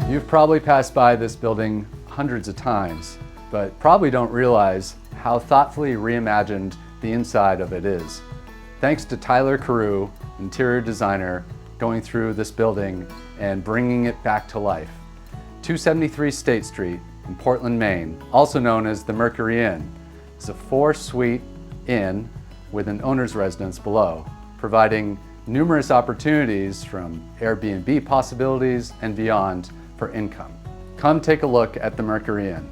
You've probably passed by this building hundreds of times, but probably don't realize how thoughtfully reimagined the inside of it is. Thanks to Tyler Carew, interior designer, going through this building and bringing it back to life. 273 State Street in Portland, Maine, also known as the Mercury Inn, is a 4-suite inn with an owner's residence below, providing numerous opportunities from Airbnb possibilities and beyond for income. Come take a look at the Mercury Inn.